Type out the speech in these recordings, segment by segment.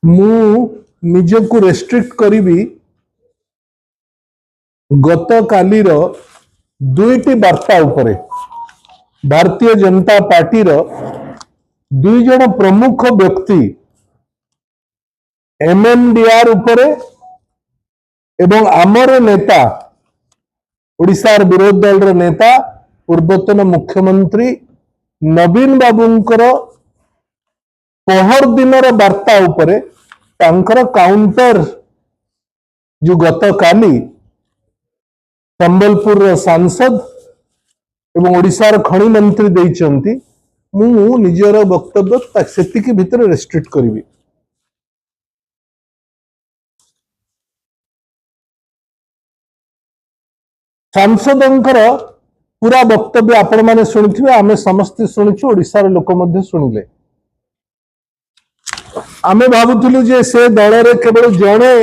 मु निजको रेस्ट्रिक्ट करी गत कालीर दुईटी वार्ता उपरे भारतीय जनता पार्टी दुई जन प्रमुख व्यक्ति एमएनडीआर उपरे एवं आमर नेता ओडिशार विरोधी दल नेता पूर्वतन मुख्यमंत्री नवीन बाबूंकर पहर दिन वार्ता उपरे तांकर काउंटर जो गत काली संबलपुर सांसद एवं ओडिशार खनि मंत्री देइचंती मु निजर वक्तव्य सेतिकी भितर रेस्ट्रिक्ट करिवि। सांसदंकर पूरा वक्तव्य आपण माने सुनिथिबे, आमे समस्त सुनिछु, ओडिशार लोक मध्ये सुनिले। आमे भाबुथिलु जे से दलरे केवल जणे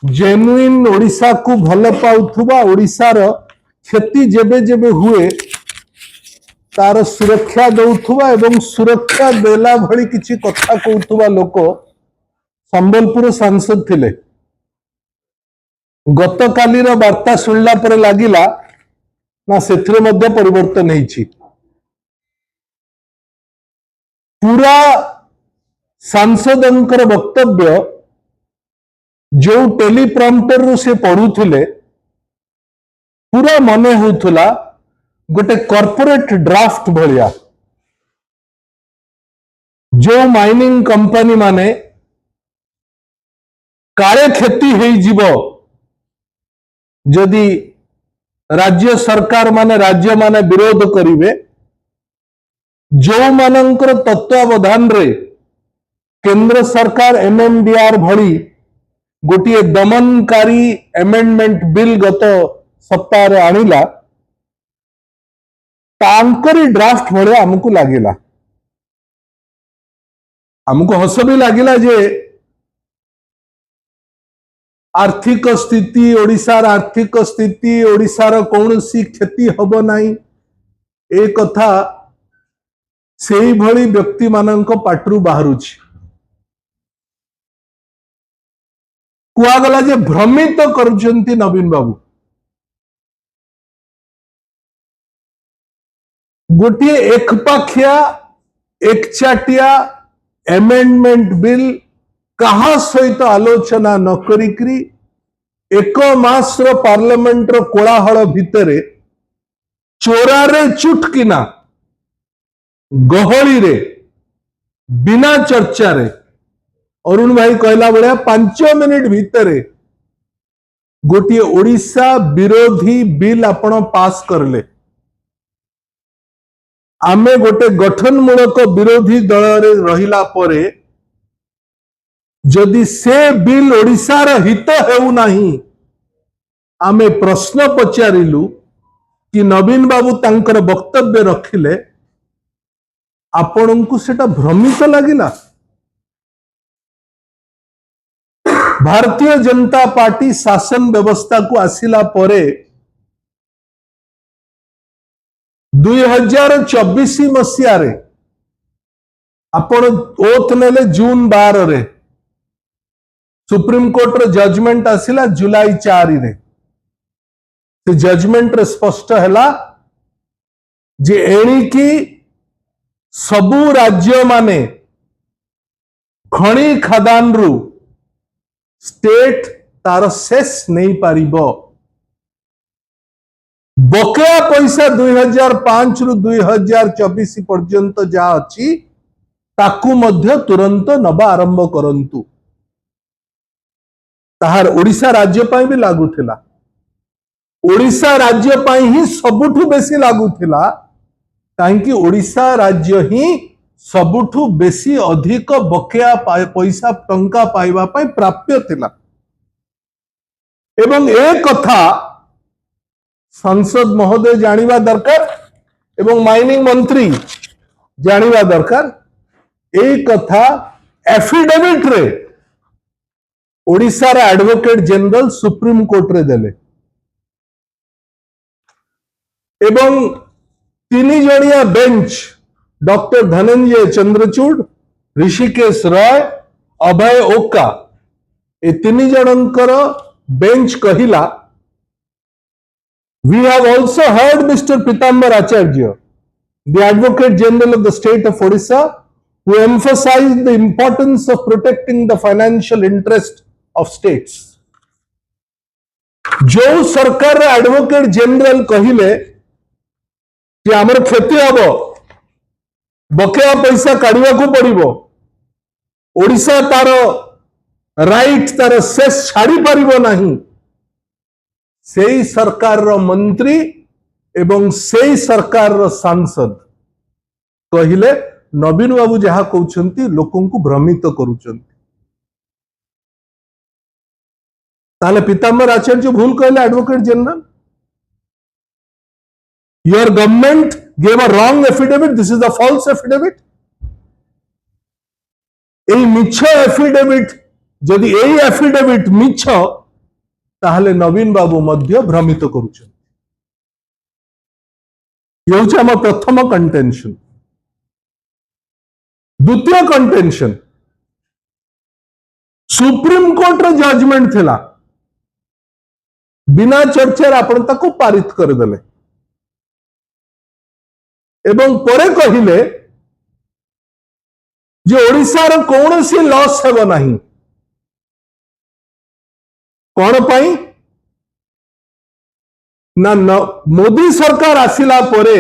जेन्युइन ओडिशा को भल पाउथुबा, ओडिशार क्षति जेबे जेबे हुए तार सुरक्षा दउथुबा एवं सुरक्षा देला भली किछि कथा कहउथुबा लोक संबलपुर सांसद थिले। गत कालीर वार्ता सुनला पर लागिला ना सेथिरे मध्ये परिवर्तन हेछि। पूरा सांसदंकर वक्तव्य जो टेलीप्रॉम्प्टर रु से पढ़ुथिले पूरा मने होउथला गोटे कॉर्पोरेट ड्राफ्ट भलिया। जो माइनिंग कंपनी माने काले क्षति हेइ जीवो जदि राज्य सरकार माने राज्य माने विरोध करिवे, जो मानकर तत्वावधान रे केंद्र सरकार एमएनडीआर भली गोटे दमनकारी एमेंडमेंट बिल गत सप्ताह रे आनिला, तांकरी ड्राफ्ट भले हमको लागिला। हमको हस भी लागिला जे आर्थिक स्थिति ओडिशार आर्थिक स्थिति ओडिशार कौनसी क्षति हब नाही ए कथा सेही भली व्यक्ति मानक पाटरू बाहरुछि। कुआगला जे भ्रमित करजंती नवीन बाबू। गोटे एकपाखिया एकचाटिया एमेंडमेंट बिल कहा सहित आलोचना न करिकरी एक मास पार्लियामेंट रो कोलाहल भितरे चोरारे चुटकिना गहली रे बिना चर्चा रे अरुण भाई कहला बड़े 5 मिनिट भितरे गोटे ओडिशा विरोधी बिल आपण पास करले। आमे गोटे गठनमूलक विरोधी दल रे रहिला परे जदि से बिल ओडिशार हित हेउ नाही, आमे प्रश्न पचारिलु कि नवीन बाबू तांकर वक्तव्य रखिले, आपनकु सेटा भ्रमित लागिला। भारतीय जनता पार्टी शासन व्यवस्था को आसिला परे 2024 मसीहा रे आपण ओथ नेले जून 12 रे सुप्रीम कोर्ट रे जजमेंट आसिला जुलाई 4 रे। से जजमेंट रे स्पष्ट हैला जे एणिकी सबु राज्य माने खणी खदान रु स्टेट तार शेष नहीं पारिबो। बकेया पैसा 2005 रु 2024 पर्यंत जा अछि ताकू मध्य तुरंत नबा आरंभ करंतु। ताहार ओडिशा राज्य पाई भी लागू थिला। ओडिशा राज्य पाई ही सबुठु बेसी लागू थिला, काहेकि ओडिशा राज्य ही सबुठु बेसी अधिक बकेया पैसा टंका पाइबा पाई प्राप्य थिला। एवं एक कथा संसद महोदय जानिबा दरकार एवं माइनिंग मंत्री जानिबा दरकार। एक कथा एफिडेविट रे ओडिशा रा एडवोकेट जनरल सुप्रीम कोर्ट रे देले एवं 3 जणिया बेंच डॉक्टर धनंजय चंद्रचूड़, ऋषिकेश रॉय अभय ओका ए तीन जनकर बेंच कहिला we have also heard Mr. Pitambar Acharya, the Advocate General of the state of Odisha, who emphasized the importance of protecting the financial interest of states. जो सरकार advocate general कहिले कि आमर क्षति हम बकेया पैसा काढ़ा को पड़ो ओडिशा तार राइट तार शेष छाड़ी पारिबो नहीं से सरकार रो मंत्री एवं से सरकार रो सांसद कहिले नवीन बाबू जहा कहउछंती लोकन को भ्रमित करूछंती ताले पीताम्बर आचार्य भूल कहले advocate general your government gave a wrong affidavit this is a false affidavit ए मिछ एफिडेविट जदि ए एफिडेविट मिछ ताहले नवीन बाबू मध्य भ्रमित करूछन ये होचे हम प्रथम कंटेंशन द्वितीय कंटेंशन सुप्रीम कोर्ट रो जजमेंट थिला बिना चर्चा आपण ताको पारित कर देले एवं परे कहिले जे ओडिसा रो कोनोसी लॉस हेबो नाही कौन पाई ना मोदी सरकार आसिला परे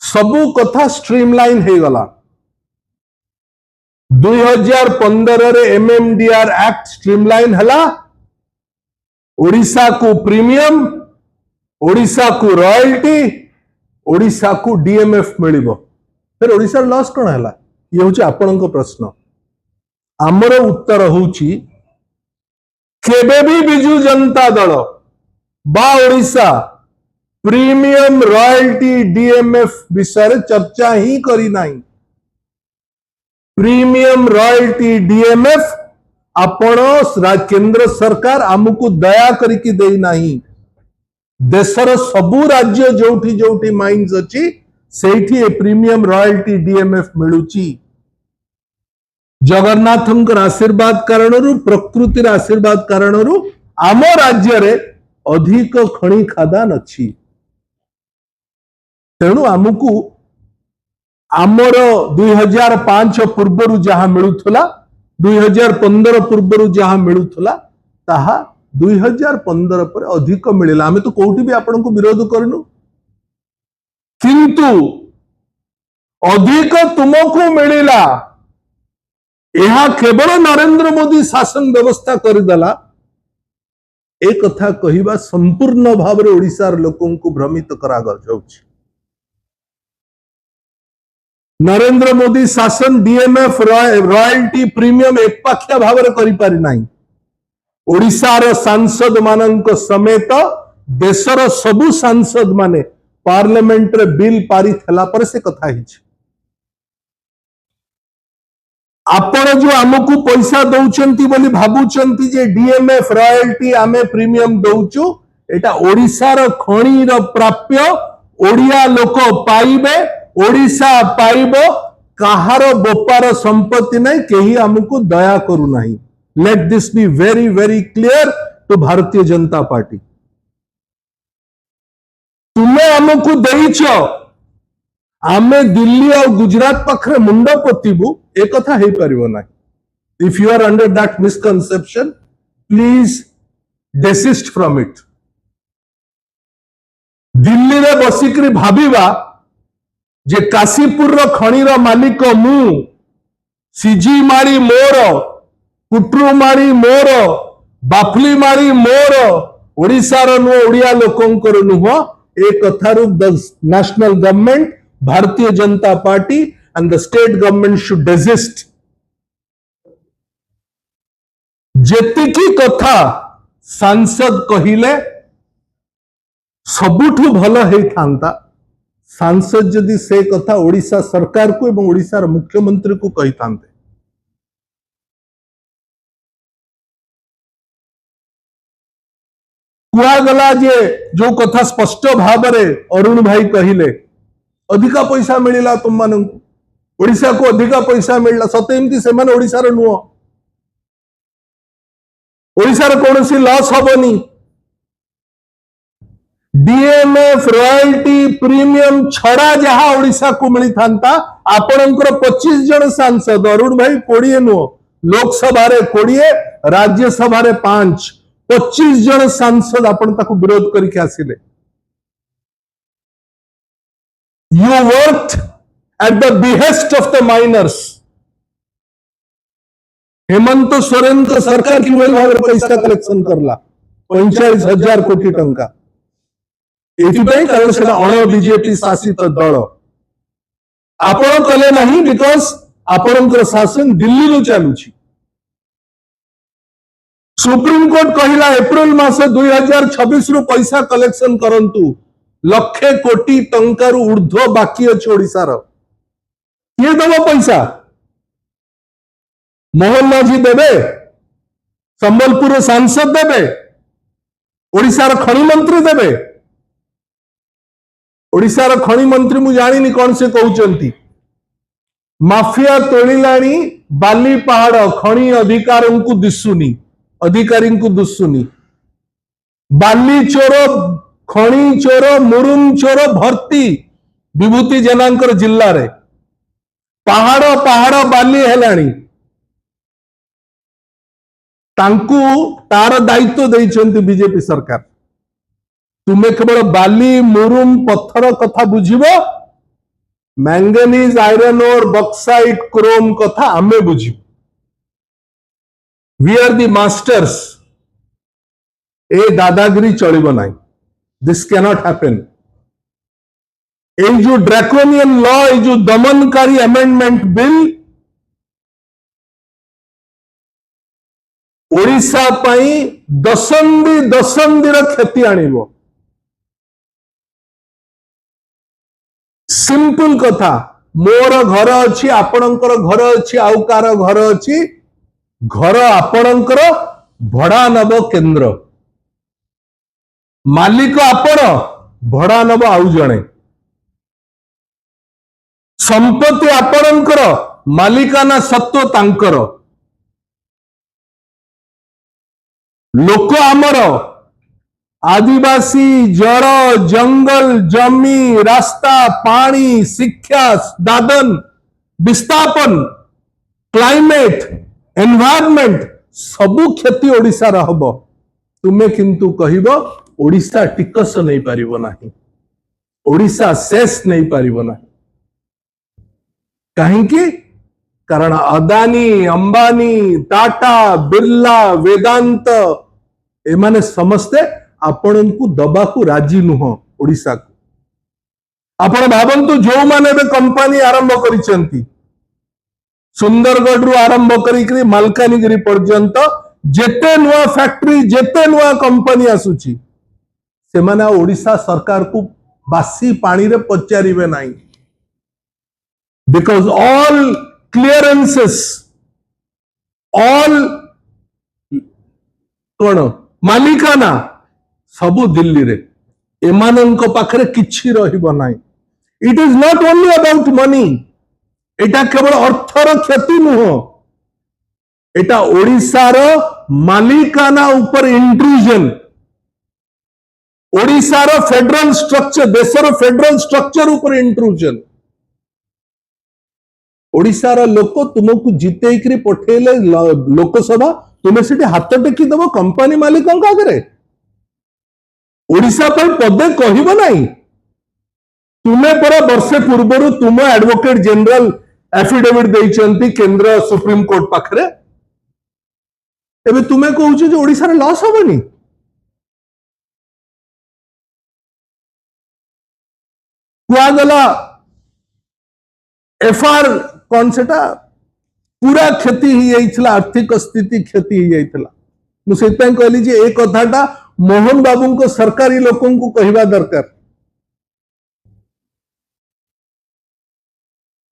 सबु कथा स्ट्रीमलाइन हो गला 2015 रे एमएमडीआर एक्ट स्ट्रीमलाइन हला ओडिशा को प्रीमियम ओडिशा को रॉयल्टी ओडिशा को डीएमएफ मिलिबो फिर ओडिशा लॉस कोन हला ये होची आपनक प्रश्न हमर उत्तर होची केबे भी बिजू जनता दल बा ओडिशा प्रीमियम रॉयल्टी डीएमएफ विषय चर्चा ही करी नहीं प्रीमियम रॉयल्टी डीएमएफ आपण केंद्र सरकार आमको दया करिकी देई नहीं देशर सबु राज्य जोठी जोठी माइंस अछि सेठी ए प्रीमियम रॉयल्टी डीएमएफ मिलुची जगन्नाथ आशीर्वाद कारण प्रकृतिर आशीर्वाद कारण आम राज्य रे अधिक खनि खादान अच्छी तेणु आमको आमर 2005 पूर्वर जहां मिलुथला 2015 पूर्वर जहां मिलुथला ताहा 2015 पर अधिक मिलला आमे तो कोठी भी आपन को विरोध करनु किंतु अधिक तुमको मिलला यह केवल नरेंद्र मोदी शासन व्यवस्था करदेला एक कथा कहवा संपूर्ण भाव में ओडिशार लोकों को भ्रमित करा जाउछि नरेंद्र मोदी शासन डीएमएफ रॉयल्टी प्रीमियम एकपाखिया भाव में करि पारि नाही ओडिशार सांसद मानक समेत देशर सबु सांसद माने पार्लियामेंट रे बिल पारित हला पर से कथा हिछि आपण जो आमको पैसा दौचंती बोली भाबुचंती जे डीएमएफ रॉयल्टी आमे प्रीमियम दौचु एटा ओडिशार खणीर प्राप्य ओडिया लोक पाइबे ओडिशा पाइबो काहार बोपार संपत्ति नहीं केही आमको दया करू नहीं let this be very very clear to Bharatiya Janata party तुम्हें आमको देइछ आमे दिल्ली और गुजरात पाखरे मुंड पोतीबू एक कथा हे परिबो ना if you are under that misconception please desist from it Delhi रे बसिकरी भाबिबा जे काशीपुर रो खणी रो मालिक मु सीजी मारी मोर कुट्रु मारी मोर बाफली मारी मोर ओडिसा रो नु ओडिया लोकंकर नुह ए कथारु द नेशनल गवर्नमेंट भारतीय Janata party and the state government should desist जेतिकी कथा सांसद कहिले सबुठु भल हे थांता सांसद जदि से कथा ओडिशा सरकार को एवं ओडिशा मुख्यमंत्री को कही थांते कुआगला जे जो कथा स्पष्ट भाव में अरुण भाई कहिले अधिका पैसा मिलिला तुम मानू ओडिशा को अधिका पैसा मिलला सतेमती से माने ओडिशार नुह ओडिशार कौन लॉस हबनी डीएमएफ रॉयल्टी प्रीमियम छड़ा जहां ओडिशा को मिली था आपणकर 25 जन सांसद अरुण भाई 20 नुह लोकसभा 20 राज्यसभा 5 25 जन सांसद आपण ताको विरोध करके आसिले you worked at the behest of the miners Hemant Soren का सरकार की भाव पैसा कलेक्शन करला 45,000 कोटी टंका कारण से अण बीजेपी शासित दल आपण कले नहीं बिकॉज आपणकर शासन दिल्ली रू चलुची सुप्रीम कोर्ट कहला एप्रिल मास 2026 रु पैसा कलेक्शन करंतु लक्षे कोटी टंका रु ऊर्ध्व बाकी अच्छे ओडिशार किए दब पैसा मोहन माझी देवे संबलपुर सांसद देवे ओडिशार खनि मंत्री देवे ओडिशार खनि मंत्री मु जानिनी कौन से कहउचंती माफिया तोलिलाणी बाली पहाड़ खनि अधिकारों को दिसुनी अधिकारी को दुसुनी बाली चोर खनि चोर मुरुम चोर भर्ती विभूति जेनांकर जिल्ला रे पहाड़ पहाड़ बाली हेलाणी तांकू तार दायित्व देइछंती बीजेपी सरकार तुम्हें केवल बाली मुरुम पत्थर कथा बुझिबो मैंगनीज आयरन और बक्साइट क्रोम कथा आमे बुझिबो वी आर दी मास्टर्स ए दादागिरी चलिबो नाही दिस कैनॉट हैपन ए जो ड्रैकोनियन लॉ ए जो दमनकारी अमेंडमेंट बिल ओडिशा पाई दशंधि क्षति आनिबो सिंपल कथा मोर घर अच्छी आपणकर घर अच्छी आउ कार घर अच्छी घर आपणकर भड़ा नब केंद्र मालिक आपण भड़ा नब आउ जणे संपत्ति आपणकर मालिकाना सत्व तांकर लोक आमर आदिवासी जड़ जंगल जमी रास्ता पानी शिक्षा दादन विस्थापन क्लाइमेट एनवायरमेंट सबु क्षति ओडिशा हब तुमे किंतु कहब ओडिशा टिकस नहीं पारिबो नाही ओडिशा सेस नहीं पारिबो नाही काहेकि कारण अदानी अंबानी टाटा बिरला वेदांत एमाने समस्ते आपण को दबा को राजी नुह ओडिशा को आपण भावंतु जो माने बे कंपनी आरंभ करिसेंती सुंदरगढ़ रु आरंभ करी मालकानगिरी पर्यंत जेते नुआ फैक्ट्री जेते नुआ कंपनी आसुची से माने ओडिशा सरकार को बासी पानी रे पचारिबे नाही बिकॉज ऑल क्लियरेंसेस ऑल कौन मालिकाना सबु दिल्ली रे एमानंक पाखरे किछि रहिबो नाही it is not only about money एटा केवल अर्थर क्षति नुह एटा ओडिशार मालिकाना ऊपर इंट्रूजन ओडिशार फेडरल स्ट्रक्चर देशर फेडरल स्ट्रक्चर ऊपर इंट्रूजन ओडिशार लोक तुमको जितेकरी पठेले लोकसभा तुम्हें से हाथ टेकी दब कंपनी मालिकों आगे ओडिशा पर पदे कहब नहीं तुम्हें पर वर्षे पूर्व तुम एडवोकेट जनरल एफिडेविट देइचंती केंद्र सुप्रीम कोर्ट पाखरे एबे तुम्हें कहूछ ओडिशा रे लॉस हबनी कुआगला एफआर कौन सेटा पूरा क्षति ही जाइथिला आर्थिक स्थिति क्षति ही जाइथिला मु सेतै कहली जे ए कथाटा मोहन बाबू को सरकारी लोकों को कहवा दरकार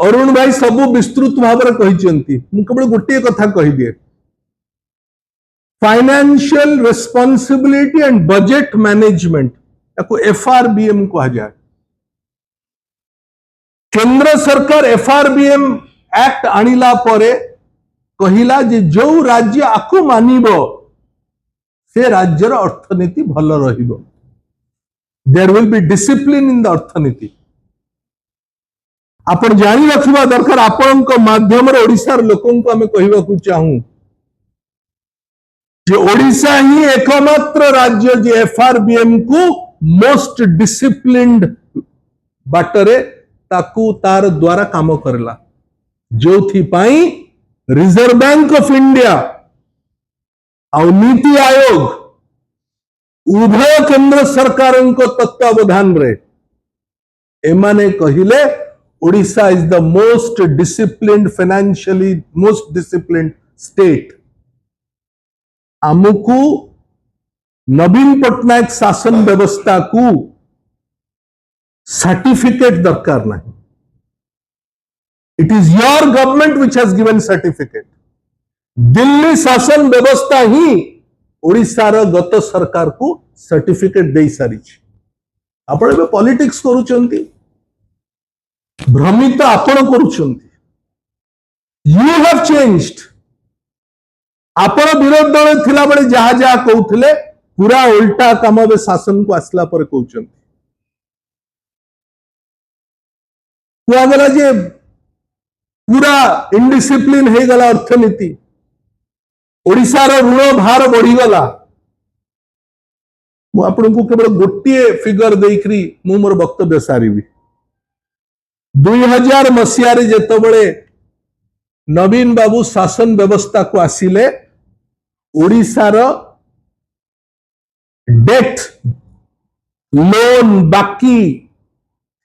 अरुण भाई सबु विस्तृत भाव में कहिसेंती मु केवल गोटे कथा कहि दिए financial responsibility and budget management याको एफआरबीएम कहा जाए केंद्र सरकार एफआरबीएम एक्ट आनिला परे कहिला जे जो राज्य आकु मानिबो से राज्यर अर्थनीति भल रहिबो। There will be discipline in the अर्थनीति। आपण जानी रखिबा दरकार आपनक माध्यम रे ओडिसा लोकन को हमें कहिबा को चाहूं जे ओडिसा ही एकमात्र राज्य जे एफआरबीएम को मोस्ट डिसिप्लिन्ड बाटरे ताकू तार द्वारा काम करला, जोथि पाई रिजर्व बैंक ऑफ इंडिया और नीति आयोग उभय केंद्र सरकार को तत्वावधान रे एमाने कहिले Odisha is the most disciplined financially most disciplined state. आमको नवीन पटनायक शासन व्यवस्था को सर्टिफिकेट दरकार नहीं। It is your government which has given certificate. Delhi शासन व्यवस्था ही ओडिशार गत सरकार को सर्टिफिकेट दे सारी। आपण एबे पॉलिटिक्स करूचंती, भ्रमित आपण करूचंती। You have changed. आपण विरोध दल थिला बळे जहा जहा कहउथिले पूरा उल्टा काम बे शासन को आसला पर कहउचंती। कुआगला जे पूरा इनडिसिप्लिन हे गला अर्थनीति, ओडिशार ऋण भार बढ़ीगला। मु आपनको केवल गोटे फिगर देकरी मु मोर वक्तव्य सारिबी। 2000 मसीह जेतबळे नवीन बाबू शासन व्यवस्था को आसिले ओडिशार डेट लोन बाकी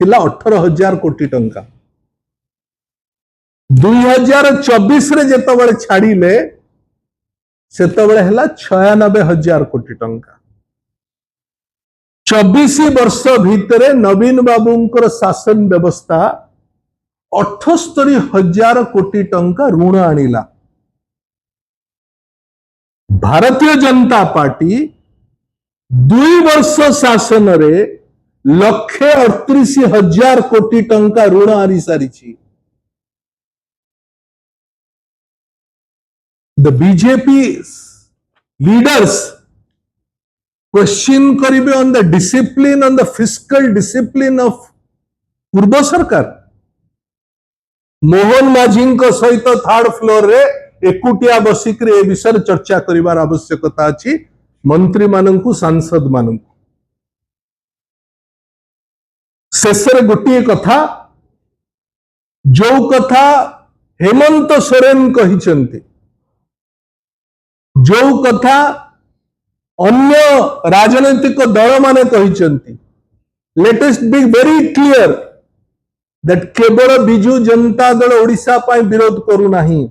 थिला 18,000 कोटी टंका। 2024 रे जेतबळे छाड़ीले सेतबळे हला 96,000 कोटी टंका। 24 वर्ष भितरे नवीन बाबूंकर शासन व्यवस्था 78,000 कोटी टंका ऋण आनिला। भारतीय जनता पार्टी 2 वर्ष शासन रे 138,000 कोटी टंका ऋण आनी सारी। The BJP leaders question करिबे on the discipline, on the fiscal discipline of पूर्व सरकार। मोहन माझी सहित थर्ड फ्लोर रे एकुटिया बसिक रे विषय चर्चा करिवार आवश्यकता अछि मंत्री माननकु सांसद माननकु। शेषरे गोटे कथा, जो कथा हेमंत सोरेन कहिचंती, जो कथा अन्य राजनैतिक दल माने कहिचंती, let us be very clear that केवल बिजू जनता दल ओडिशा पाई विरोध करू नाही।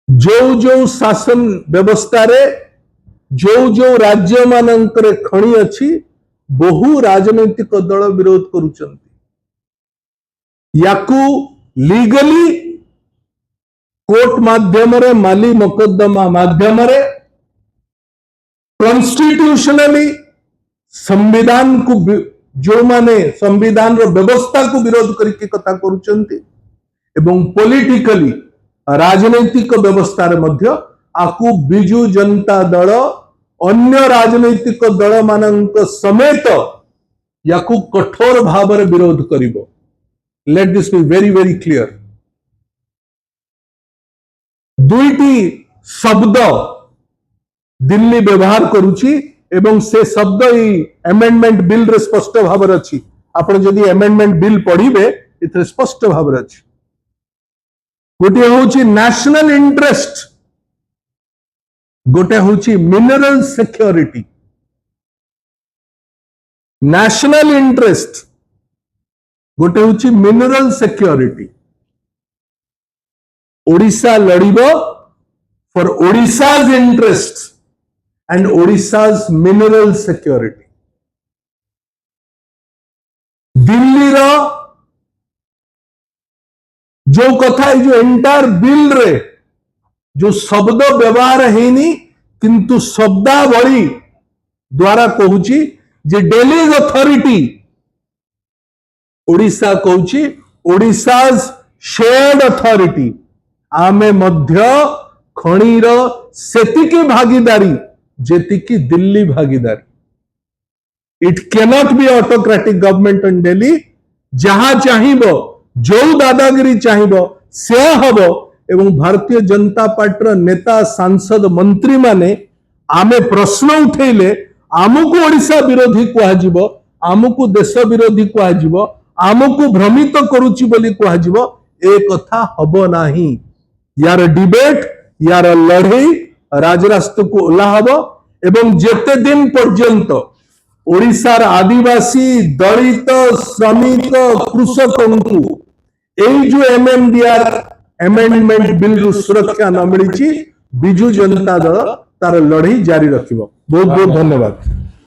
जो जो शासन व्यवस्था रे जो राज्य मानंकरे खणी अछि बहु राजनैतिक दल विरोध करूचंती। याकू लीगली कोर्ट माध्यम रे माली मोकद्दमा माध्यम रे कॉन्स्टिट्यूशनली संविधान को जो माने संविधान रो व्यवस्था को विरोध करके कथा करूचंती एवं पॉलिटिकली राजनैतिक व्यवस्था रे मध्य आकु बिजू जनता दल अन्य राजनैतिक दल मानक समेत याकू कठोर भाव रे विरोध करिवो। Let this be very very clear. दुईटी शब्द दिल्ली व्यवहार करुची एवं से शब्द ही अमेंडमेंट बिल रे स्पष्ट भाव रे अछि। आपण जदि अमेंडमेंट बिल पढ़िबे इथे स्पष्ट भाव रे अछि। गोटे होची नेशनल इंटरेस्ट, गोटे होची मिनरल सिक्योरिटी। नेशनल इंटरेस्ट गोटे होची मिनरल सिक्योरिटी। ओडिशा लड़िबो for Odisha's interest and Odisha's mineral security. Delhi रो जो कथा जो एंटायर बिल रे जो शब्द व्यवहार हेनी किंतु शब्दावली द्वारा कहूची जे डेलीज अथॉरिटी ओडिशा कहूची ओडिशाज शेयर्ड अथॉरिटी आमे मध्य खणीर सेतिकी भागीदारी जेतिकी दिल्ली भागीदारी it cannot be autocratic government in Delhi जहां चाहिबो जो दादागिरी चाहिबो से हबो एवं भारतीय जनता पार्टी नेता सांसद मंत्री माने आमे प्रश्न उठेले आमको ओडिशा विरोधी कुहाजिबो आमको देश विरोधी कुहाजिबो आमको भ्रमित करूची बोली कुहाजिबो ए कथा हबो नाही यार डिबेट यार लड़ई राजरास्ता को ओला हबो एवं जेते दिन पर्यंत ओडिशार आदिवासी दलित श्रमिक कृषक जो एमएमडीआर एमेंडमेंट बिल सुरक्षा न मिली बिजु जनता दल तार लड़ई जारी रखिबो बहुत बहुत धन्यवाद।